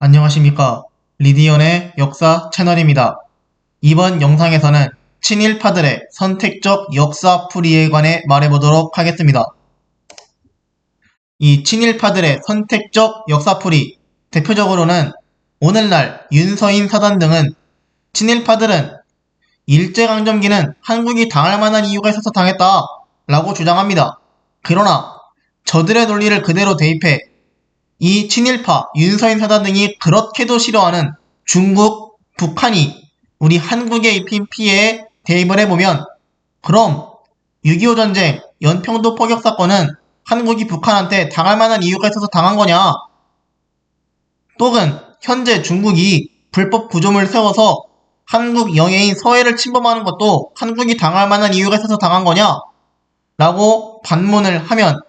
안녕하십니까. 리디언의 역사 채널입니다. 이번 영상에서는 친일파들의 선택적 역사풀이에 관해 말해보도록 하겠습니다. 이 친일파들의 선택적 역사풀이, 대표적으로는 오늘날 윤서인 사단 등은 친일파들은 일제강점기는 한국이 당할 만한 이유가 있어서 당했다 라고 주장합니다. 그러나 저들의 논리를 그대로 대입해 이 친일파, 윤서인 사단 등이 그렇게도 싫어하는 중국, 북한이 우리 한국에 입힌 피해에 대입을 해보면, 그럼 6.25 전쟁, 연평도 포격 사건은 한국이 북한한테 당할 만한 이유가 있어서 당한 거냐? 또는 현재 중국이 불법 구조물 세워서 한국 영해인 서해를 침범하는 것도 한국이 당할 만한 이유가 있어서 당한 거냐? 라고 반문을 하면,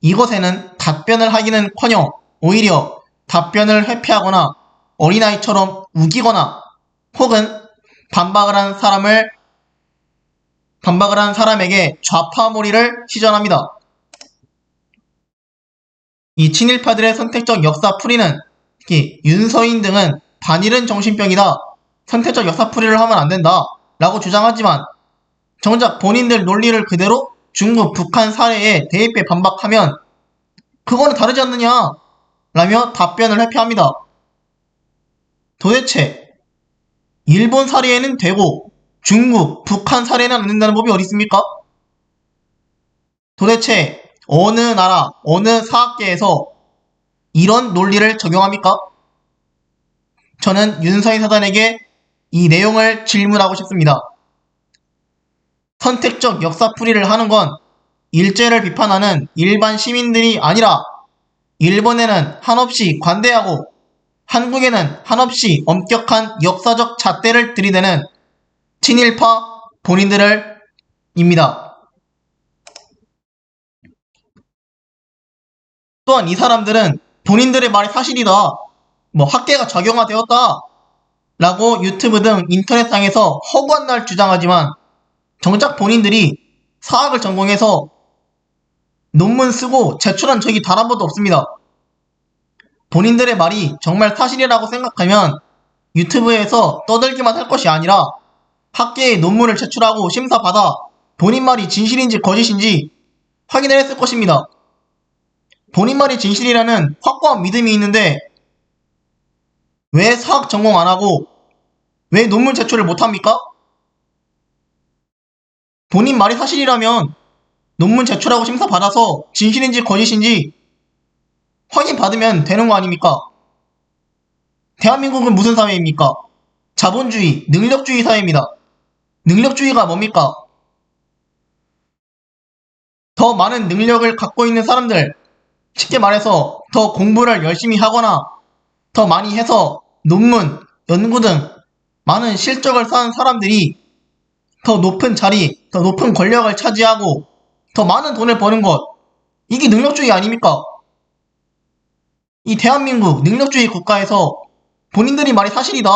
이것에는 답변을 하기는커녕 오히려 답변을 회피하거나 어린아이처럼 우기거나 혹은 반박을 한 사람에게 좌파몰이를 시전합니다. 이 친일파들의 선택적 역사풀이는, 특히 윤서인 등은 반일은 정신병이다, 선택적 역사풀이를 하면 안된다 라고 주장하지만, 정작 본인들 논리를 그대로 중국, 북한 사례에 대입해 반박하면 그거는 다르지 않느냐 라며 답변을 회피합니다. 도대체 일본 사례에는 되고 중국, 북한 사례는 안 된다는 법이 어디 있습니까? 도대체 어느 나라, 어느 사학계에서 이런 논리를 적용합니까? 저는 윤서인 사단에게 이 내용을 질문하고 싶습니다. 선택적 역사풀이를 하는 건 일제를 비판하는 일반 시민들이 아니라 일본에는 한없이 관대하고 한국에는 한없이 엄격한 역사적 잣대를 들이대는 친일파 본인들입니다. 또한 이 사람들은 본인들의 말이 사실이다, 학계가 적용화되었다 라고 유튜브 등 인터넷상에서 허구한 날 주장하지만, 정작 본인들이 사학을 전공해서 논문 쓰고 제출한 적이 단 한 번도 없습니다. 본인들의 말이 정말 사실이라고 생각하면 유튜브에서 떠들기만 할 것이 아니라 학계에 논문을 제출하고 심사받아 본인 말이 진실인지 거짓인지 확인을 했을 것입니다. 본인 말이 진실이라는 확고한 믿음이 있는데 왜 사학 전공 안하고 왜 논문 제출을 못합니까? 본인 말이 사실이라면 논문 제출하고 심사받아서 진실인지 거짓인지 확인받으면 되는 거 아닙니까? 대한민국은 무슨 사회입니까? 자본주의, 능력주의 사회입니다. 능력주의가 뭡니까? 더 많은 능력을 갖고 있는 사람들, 쉽게 말해서 더 공부를 열심히 하거나 더 많이 해서 논문, 연구 등 많은 실적을 쌓은 사람들이 더 높은 자리, 더 높은 권력을 차지하고 더 많은 돈을 버는 것, 이게 능력주의 아닙니까? 이 대한민국 능력주의 국가에서 본인들이 말이 사실이다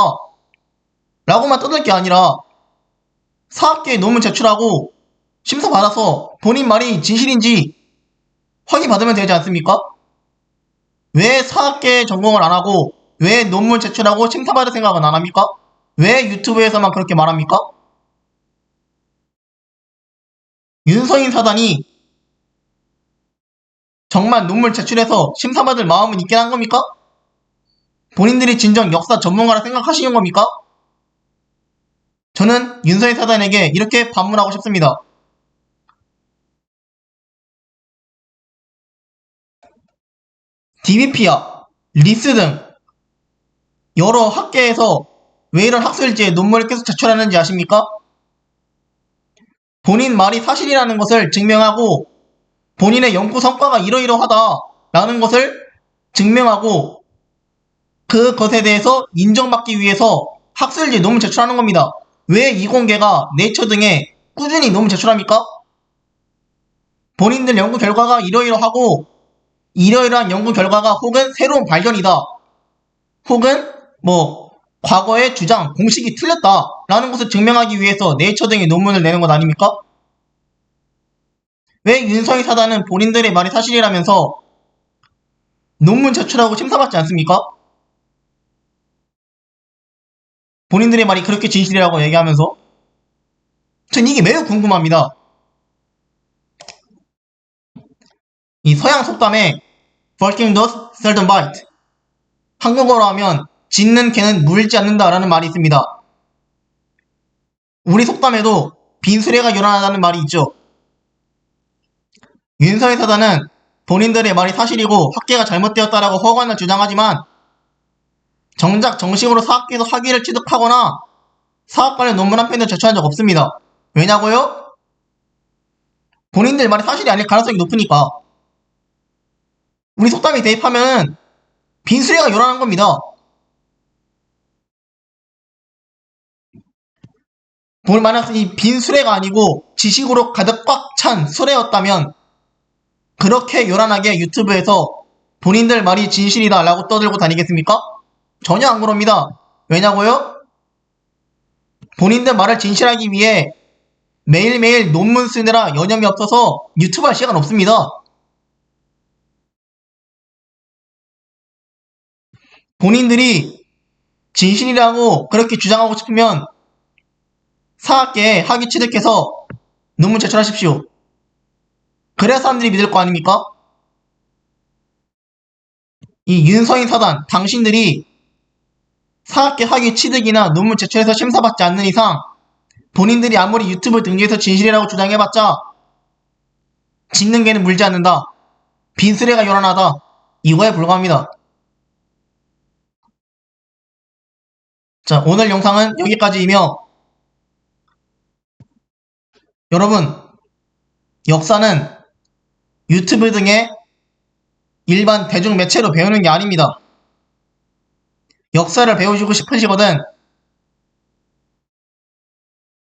라고만 떠들 게 아니라 사학계에 논문 제출하고 심사받아서 본인 말이 진실인지 확인받으면 되지 않습니까? 왜 사학계 전공을 안하고 왜 논문 제출하고 심사받을 생각은 안합니까? 왜 유튜브에서만 그렇게 말합니까? 윤서인 사단이 정말 논문 제출해서 심사받을 마음은 있긴 한 겁니까? 본인들이 진정 역사 전문가라 생각하시는 겁니까? 저는 윤서인 사단에게 이렇게 반문하고 싶습니다. DBP야, 리스 등 여러 학계에서 왜 이런 학술지에 논문을 계속 제출하는지 아십니까? 본인 말이 사실이라는 것을 증명하고 본인의 연구 성과가 이러이러하다 라는 것을 증명하고 그것에 대해서 인정받기 위해서 학술지 논문 제출하는 겁니다. 왜 이공계가 네이처 등에 꾸준히 논문 제출합니까? 본인들 연구 결과가 이러이러하고 이러이러한 연구 결과가 혹은 새로운 발견이다, 혹은 과거의 주장, 공식이 틀렸다 라는 것을 증명하기 위해서 네이처 등의 논문을 내는 것 아닙니까? 왜 윤서인 사단은 본인들의 말이 사실이라면서 논문 제출하고 심사받지 않습니까? 본인들의 말이 그렇게 진실이라고 얘기하면서 전 이게 매우 궁금합니다. 이 서양 속담에 Barking does seldom bite, 한국어로 하면 짖는 개는 물지 않는다라는 말이 있습니다. 우리 속담에도 빈수레가 요란하다는 말이 있죠. 윤서인 사단은 본인들의 말이 사실이고 학계가 잘못되었다라고 허관을 주장하지만 정작 정식으로 사학계에서 학위를 취득하거나 사학 관련 논문 한 편도 제출한 적 없습니다. 왜냐고요? 본인들 말이 사실이 아닐 가능성이 높으니까. 우리 속담에 대입하면 빈수레가 요란한 겁니다. 만약 이 빈수레가 아니고 지식으로 가득 꽉 찬 수레였다면 그렇게 요란하게 유튜브에서 본인들 말이 진실이다 라고 떠들고 다니겠습니까? 전혀 안 그럽니다. 왜냐고요? 본인들 말을 진실하기 위해 매일매일 논문 쓰느라 여념이 없어서 유튜브 할 시간 없습니다. 본인들이 진실이라고 그렇게 주장하고 싶으면 사학계에 학위 취득해서 논문 제출하십시오. 그래야 사람들이 믿을 거 아닙니까? 이 윤서인 사단, 당신들이 사학계 학위 취득이나 논문 제출해서 심사받지 않는 이상 본인들이 아무리 유튜브 등재해서 진실이라고 주장해봤자 짖는 개는 물지 않는다. 빈수레가 요란하다. 이거에 불과합니다. 자, 오늘 영상은 여기까지이며 여러분, 역사는 유튜브 등의 일반 대중 매체로 배우는 게 아닙니다. 역사를 배우시고 싶으시거든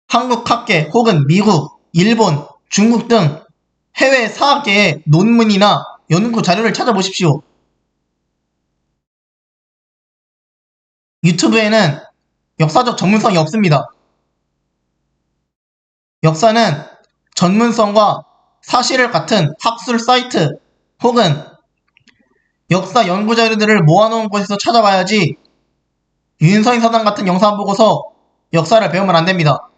한국 학계 혹은 미국, 일본, 중국 등 해외 사학계의 논문이나 연구 자료를 찾아보십시오. 유튜브에는 역사적 전문성이 없습니다. 역사는 전문성과 사실을 같은 학술 사이트 혹은 역사 연구 자료들을 모아놓은 곳에서 찾아봐야지 윤서인 사단 같은 영상 보고서 역사를 배우면 안 됩니다.